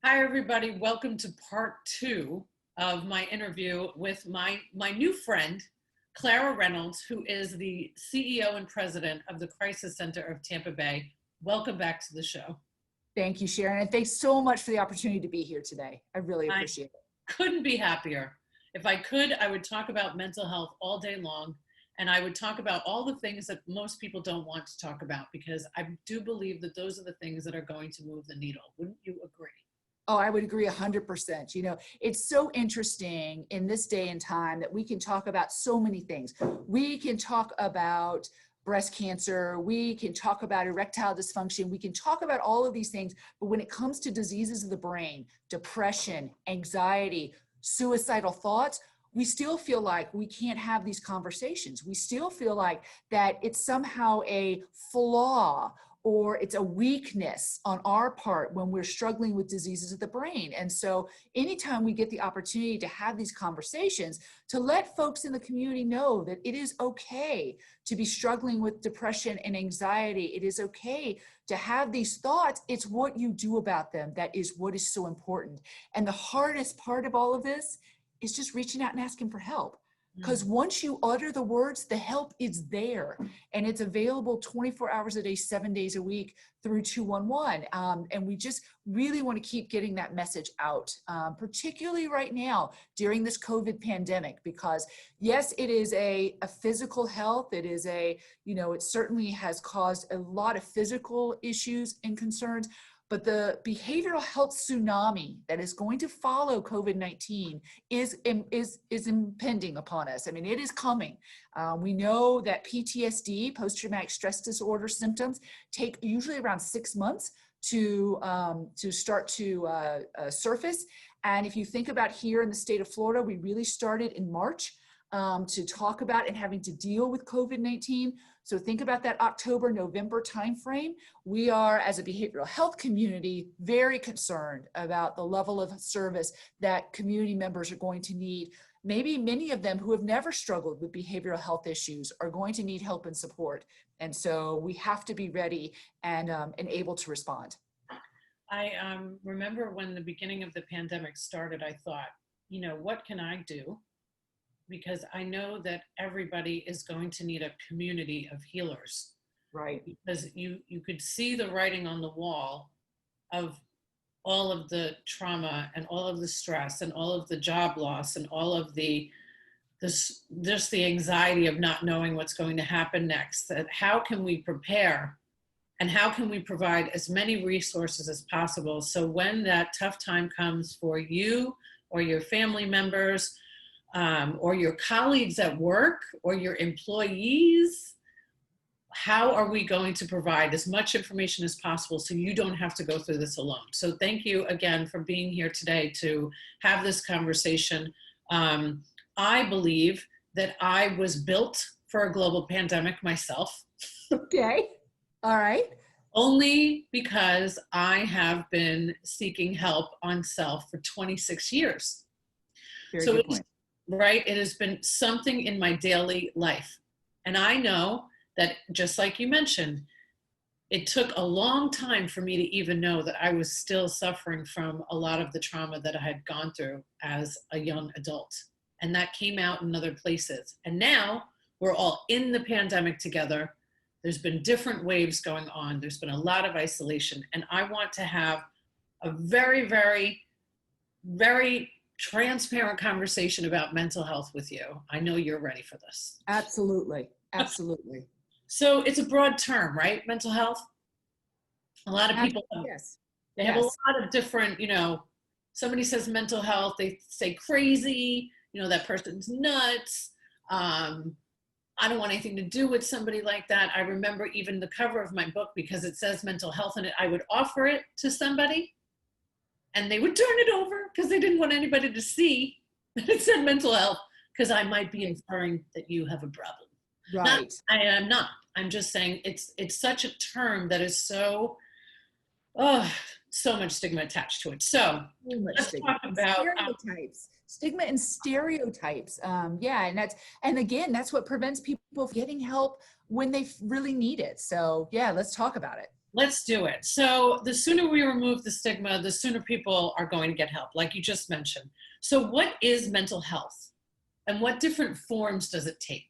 Hi, everybody. Welcome to part two of my interview with my new friend, Clara Reynolds, who is the CEO and president of the Crisis Center of Tampa Bay. Welcome back to the show. Thank you, Sharon. And thanks so much for the opportunity to be here today. I really appreciate it. Couldn't be happier. If I could, I would talk about mental health all day long. And I would talk about all the things that most people don't want to talk about, because I do believe that those are the things that are going to move the needle. Wouldn't you agree? Oh, I would agree 100%. It's so interesting in this day and time that we can talk about so many things. We can talk about breast cancer, we can talk about erectile dysfunction, we can talk about all of these things, but when it comes to diseases of the brain, depression, anxiety, suicidal thoughts, we still feel like we can't have these conversations. We still feel like that it's somehow a flaw or it's a weakness on our part when we're struggling with diseases of the brain. And so anytime we get the opportunity to have these conversations, to let folks in the community know that it is okay to be struggling with depression and anxiety, it is okay to have these thoughts, it's what you do about them that is what is so important. And the hardest part of all of this is just reaching out and asking for help. Because once you utter the words, the help is there, and it's available 24 hours a day, 7 days a week through 211. And we just really want to keep getting that message out, particularly right now during this COVID pandemic, because yes, it is a physical health. It is it certainly has caused a lot of physical issues and concerns. But the behavioral health tsunami that is going to follow COVID-19 is impending upon us. I mean, it is coming. We know that PTSD, post-traumatic stress disorder symptoms, take usually around 6 months to start to surface. And if you think about here in the state of Florida, we really started in March to talk about and having to deal with COVID-19. So think about that October, November timeframe. We are, as a behavioral health community, very concerned about the level of service that community members are going to need. Maybe many of them who have never struggled with behavioral health issues are going to need help and support. And so we have to be ready and able to respond. I remember when the beginning of the pandemic started, I thought, what can I do? Because I know that everybody is going to need a community of healers. Right. Because you could see the writing on the wall of all of the trauma and all of the stress and all of the job loss and all of just the anxiety of not knowing what's going to happen next. That how can we prepare and how can we provide as many resources as possible so when that tough time comes for you or your family members, or your colleagues at work or your employees, how are we going to provide as much information as possible so you don't have to go through this alone? So thank you again for being here today to have this conversation. I believe that I was built for a global pandemic myself. Okay. All right. Only because I have been seeking help on self for 26 years. Very good point. Right? It has been something in my daily life. And I know that, just like you mentioned, it took a long time for me to even know that I was still suffering from a lot of the trauma that I had gone through as a young adult. And that came out in other places. And now we're all in the pandemic together. There's been different waves going on. There's been a lot of isolation. And I want to have a very, very, very transparent conversation about mental health with you. I know you're ready for this. Absolutely. Absolutely. So it's a broad term, right? Mental health. A lot of people, yes. They have a lot of different, somebody says mental health, they say crazy, that person's nuts. I don't want anything to do with somebody like that. I remember even the cover of my book, because it says mental health in it, I would offer it to somebody and they would turn it over because they didn't want anybody to see that it said mental health, because I might be inferring that you have a problem. Right. I am not. I'm just saying it's such a term that is so much stigma attached to it. So let's talk about stigma and stereotypes. And again, that's what prevents people from getting help when they really need it. So yeah, let's talk about it. Let's do it. So the sooner we remove the stigma, the sooner people are going to get help, like you just mentioned. So what is mental health and what different forms does it take?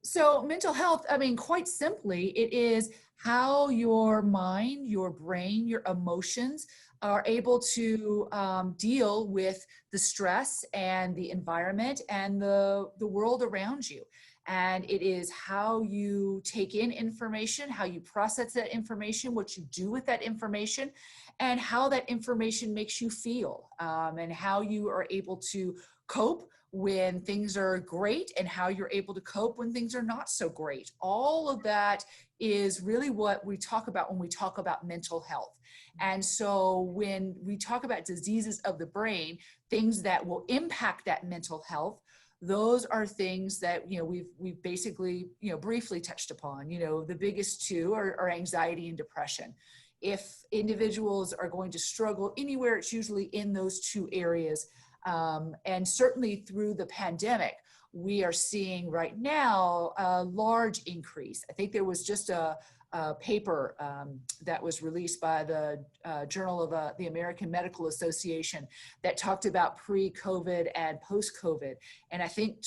So mental health, I mean, quite simply, it is how your mind, your brain, your emotions are able to deal with the stress and the environment and the world around you. And it is how you take in information, how you process that information, what you do with that information, and how that information makes you feel, and how you are able to cope when things are great and how you're able to cope when things are not so great. All of that is really what we talk about when we talk about mental health. And so when we talk about diseases of the brain, things that will impact that mental health, those are things that, you know, we've basically, you know, briefly touched upon. You know, the biggest two are anxiety and depression. If individuals are going to struggle anywhere, it's usually in those two areas. And certainly through the pandemic, we are seeing right now a large increase. I think there was just a paper that was released by the Journal of the American Medical Association that talked about pre-COVID and post-COVID. And I think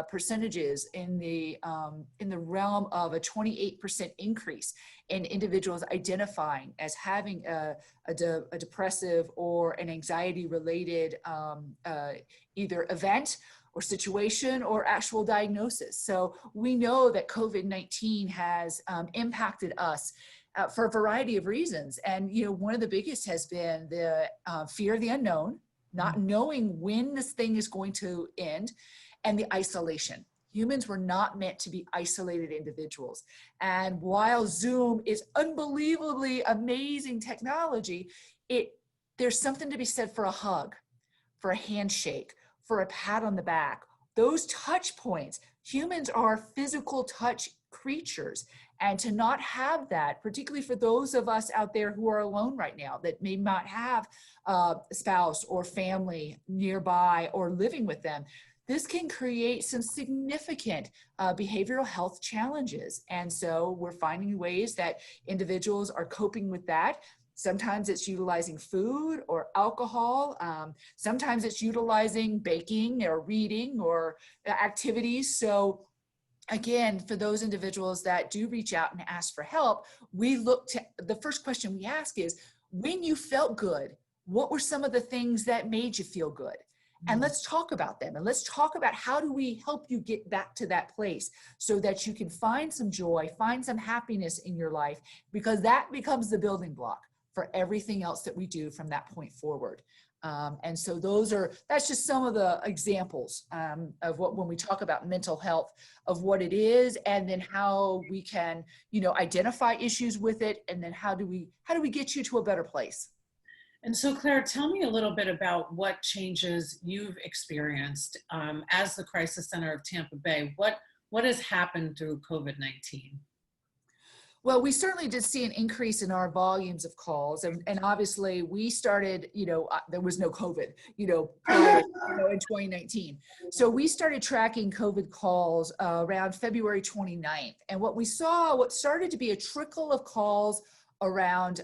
percentages in the realm of a 28% increase in individuals identifying as having a depressive or an anxiety related either event or situation or actual diagnosis. So we know that COVID-19 has impacted us for a variety of reasons. And, you know, one of the biggest has been the fear of the unknown, not knowing when this thing is going to end, and the isolation. Humans were not meant to be isolated individuals. And while Zoom is unbelievably amazing technology, there's something to be said for a hug, for a handshake, for a pat on the back. Those touch points, humans are physical touch creatures. And to not have that, particularly for those of us out there who are alone right now, that may not have a spouse or family nearby or living with them, this can create some significant behavioral health challenges. And so we're finding ways that individuals are coping with that. Sometimes it's utilizing food or alcohol. Sometimes it's utilizing baking or reading or activities. So again, for those individuals that do reach out and ask for help, we look to, the first question we ask is, when you felt good, what were some of the things that made you feel good? And let's talk about them. And let's talk about how do we help you get back to that place so that you can find some joy, find some happiness in your life, because that becomes the building block for everything else that we do from that point forward. And so that's just some of the examples of what, when we talk about mental health, of what it is, and then how we can, you know, identify issues with it, and then how do we get you to a better place? And so, Claire, tell me a little bit about what changes you've experienced as the Crisis Center of Tampa Bay. What has happened through COVID-19? Well, we certainly did see an increase in our volumes of calls, and obviously we started, you know, there was no COVID, you know, prior, you know, in 2019. So we started tracking COVID calls around February 29th. And what we saw, what started to be a trickle of calls around,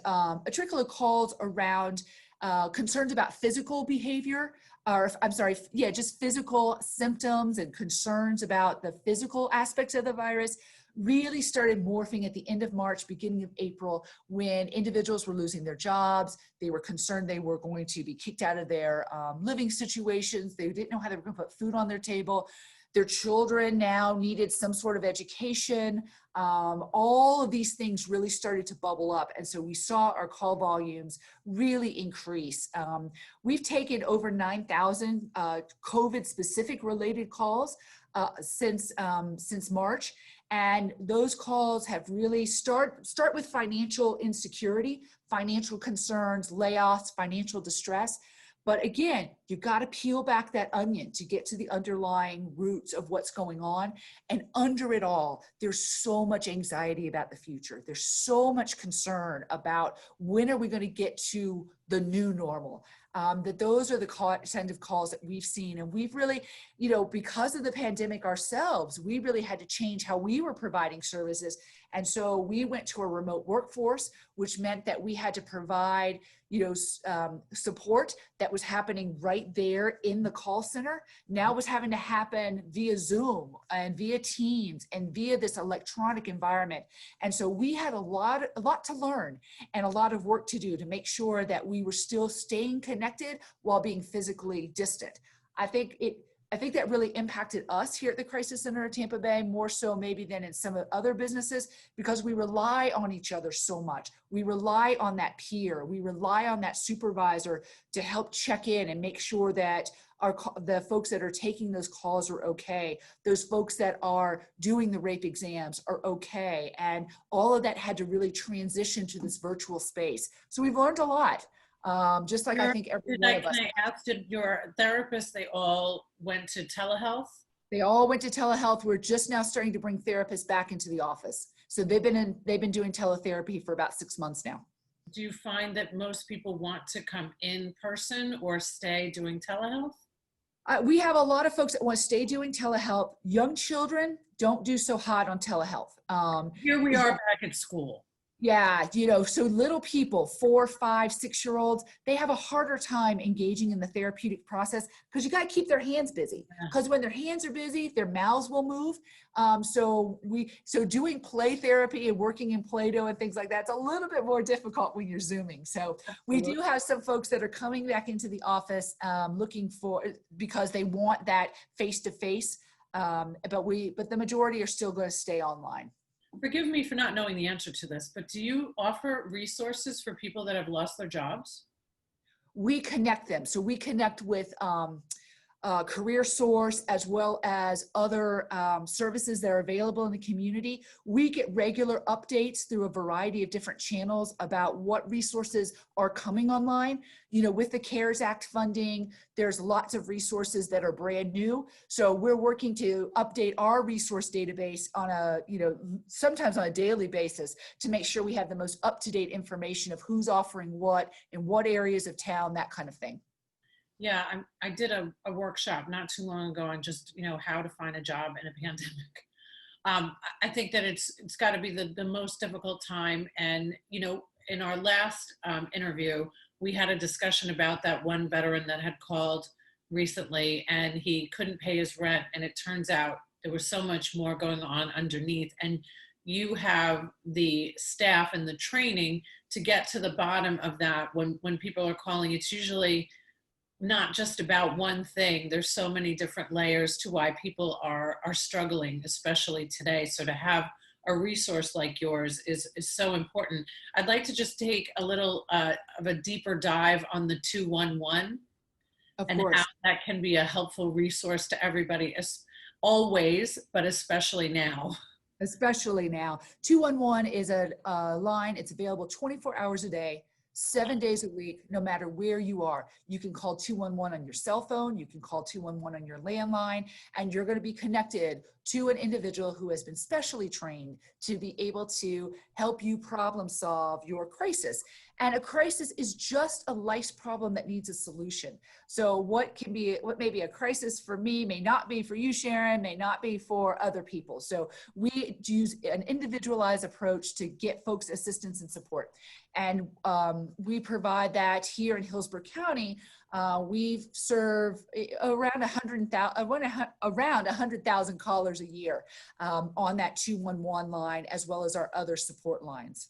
concerns about physical behavior, or I'm sorry, yeah, just physical symptoms and concerns about the physical aspects of the virus, really started morphing at the end of March, beginning of April, when individuals were losing their jobs. They were concerned they were going to be kicked out of their living situations. They didn't know how they were going to put food on their table. Their children now needed some sort of education. All of these things really started to bubble up. And so we saw our call volumes really increase. We've taken over 9,000 COVID specific related calls since March. And those calls have really start with financial insecurity, financial concerns, layoffs, financial distress. But again, you've got to peel back that onion to get to the underlying roots of what's going on. And under it all, there's so much anxiety about the future. There's so much concern about when are we going to get to the new normal. That those are the kind of calls that we've seen. And we've really, you know, because of the pandemic ourselves, we really had to change how we were providing services. And so we went to a remote workforce, which meant that we had to provide, you know, support that was happening right there in the call center. Now was having to happen via Zoom and via Teams and via this electronic environment. And so we had a lot to learn and a lot of work to do to make sure that we were still staying connected while being physically distant. I think that really impacted us here at the Crisis Center of Tampa Bay more so maybe than in some of the other businesses, because we rely on each other so much. We rely on that peer. We rely on that supervisor to help check in and make sure that the folks that are taking those calls are okay. Those folks that are doing the rape exams are okay. And all of that had to really transition to this virtual space. So we've learned a lot. Just like I think every one of us. Can I ask, did your therapists, they all went to telehealth? They all went to telehealth. We're just now starting to bring therapists back into the office. So they've been doing teletherapy for about 6 months now. Do you find that most people want to come in person or stay doing telehealth? We have a lot of folks that want to stay doing telehealth. Young children don't do so hot on telehealth. Here we are back at school. Yeah, you know, so little people, 4, 5, 6-year-olds, they have a harder time engaging in the therapeutic process because you got to keep their hands busy. Because when their hands are busy, their mouths will move. So doing play therapy and working in Play-Doh and things like that, it's a little bit more difficult when you're Zooming. So we do have some folks that are coming back into the office because they want that face-to-face. But the majority are still going to stay online. Forgive me for not knowing the answer to this, but do you offer resources for people that have lost their jobs? We connect them. So we connect with Career Source as well as other services that are available in the community. We get regular updates through a variety of different channels about what resources are coming online. You know, with the CARES Act funding, there's lots of resources that are brand new. So we're working to update our resource database on sometimes on a daily basis to make sure we have the most up-to-date information of who's offering what in what areas of town, that kind of thing. Yeah, I did a workshop not too long ago on just, how to find a job in a pandemic. I think that it's got to be the most difficult time. And, in our last interview, we had a discussion about that one veteran that had called recently and he couldn't pay his rent. And it turns out there was so much more going on underneath. And you have the staff and the training to get to the bottom of that. When people are calling, it's usually not just about one thing. There's so many different layers to why people are struggling, especially today. So to have a resource like yours is so important. I'd like to just take a little of a deeper dive on the 211 and how that can be a helpful resource to everybody, as always, but especially now. Especially now. 211 is a line. It's available 24 hours a day, 7 days a week, no matter where you are. You can call 211 on your cell phone, you can call 211 on your landline, and you're going to be connected to an individual who has been specially trained to be able to help you problem solve your crisis. And a crisis is just a life problem that needs a solution. So what may be a crisis for me may not be for you, Sharon, may not be for other people. So we use an individualized approach to get folks assistance and support. And we provide that here in Hillsborough County. We serve around 100,000 callers a year on that 211 line, as well as our other support lines.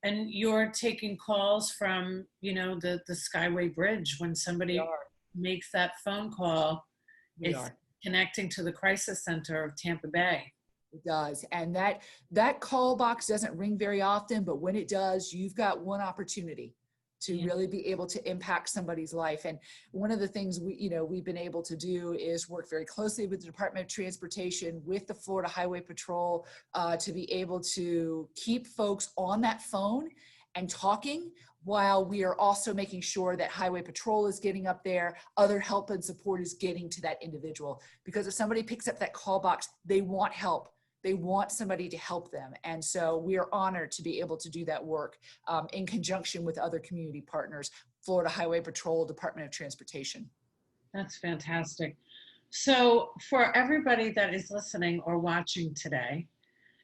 And you're taking calls from, the Skyway Bridge when somebody makes that phone call. It's connecting to the Crisis Center of Tampa Bay. It does. And that call box doesn't ring very often, but when it does, you've got one opportunity to really be able to impact somebody's life. And one of the things we've been able to do is work very closely with the Department of Transportation, with the Florida Highway Patrol, to be able to keep folks on that phone and talking, while we are also making sure that Highway Patrol is getting up there, other help and support is getting to that individual. Because if somebody picks up that call box, they want help. They want somebody to help them. And so we are honored to be able to do that work in conjunction with other community partners. Florida Highway Patrol, Department of Transportation. That's fantastic. So for everybody that is listening or watching today,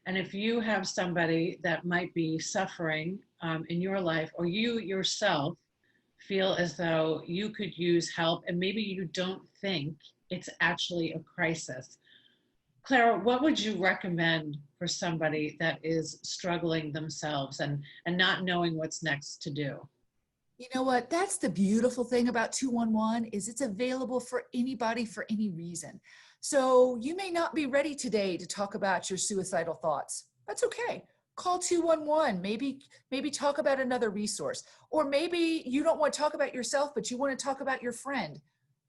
and if you have somebody that might be suffering in your life, or you yourself feel as though you could use help and maybe you don't think it's actually a crisis, Clara, what would you recommend for somebody that is struggling themselves and not knowing what's next to do? You know what? That's the beautiful thing about 211 is it's available for anybody for any reason. So you may not be ready today to talk about your suicidal thoughts. That's okay. Call 211. Maybe talk about another resource. Or maybe you don't want to talk about yourself, but you want to talk about your friend.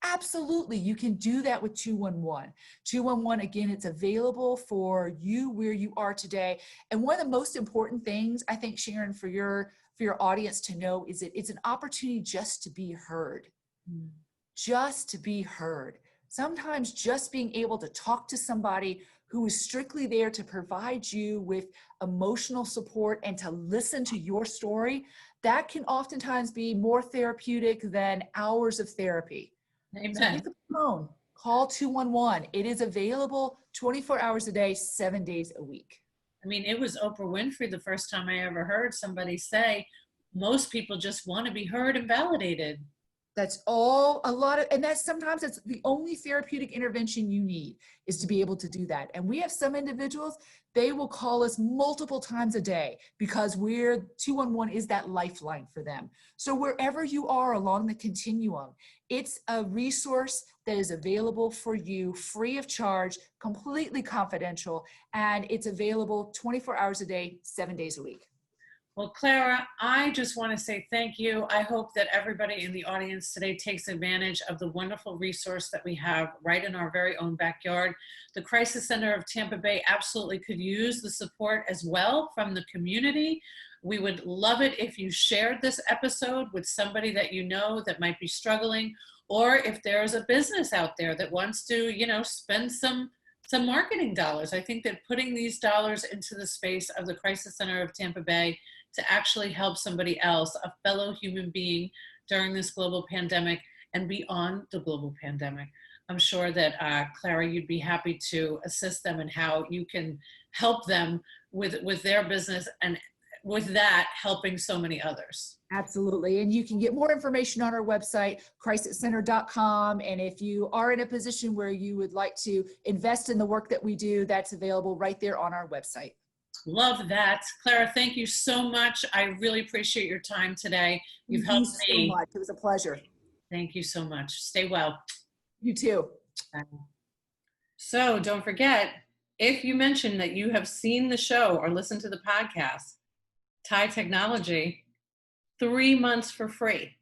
Absolutely, you can do that with 211. 211, again, it's available for you where you are today. And one of the most important things, I think, Sharon, for your audience to know is that it's an opportunity just to be heard. Just to be heard. Sometimes just being able to talk to somebody who is strictly there to provide you with emotional support and to listen to your story, that can oftentimes be more therapeutic than hours of therapy. Amen. So pick up the phone, call 211. It is available 24 hours a day, 7 days a week. I mean, it was Oprah Winfrey the first time I ever heard somebody say, most people just want to be heard and validated. That's all and that's sometimes it's the only therapeutic intervention you need is to be able to do that. And we have some individuals, they will call us multiple times a day because 211 is that lifeline for them. So wherever you are along the continuum, it's a resource that is available for you free of charge, completely confidential, and it's available 24 hours a day, 7 days a week. Well, Clara, I just want to say thank you. I hope that everybody in the audience today takes advantage of the wonderful resource that we have right in our very own backyard. The Crisis Center of Tampa Bay absolutely could use the support as well from the community. We would love it if you shared this episode with somebody that you know that might be struggling, or if there's a business out there that wants to, spend some marketing dollars. I think that putting these dollars into the space of the Crisis Center of Tampa Bay to actually help somebody else, a fellow human being during this global pandemic and beyond the global pandemic. I'm sure that Clara, you'd be happy to assist them in how you can help them with their business and with that helping so many others. Absolutely. And you can get more information on our website, crisiscenter.com. And if you are in a position where you would like to invest in the work that we do, that's available right there on our website. Love that. Clara, thank you so much. I really appreciate your time today. You've helped me. So much. It was a pleasure. Thank you so much. Stay well. You too. So don't forget, if you mention that you have seen the show or listened to the podcast, Thai Technology, 3 months for free.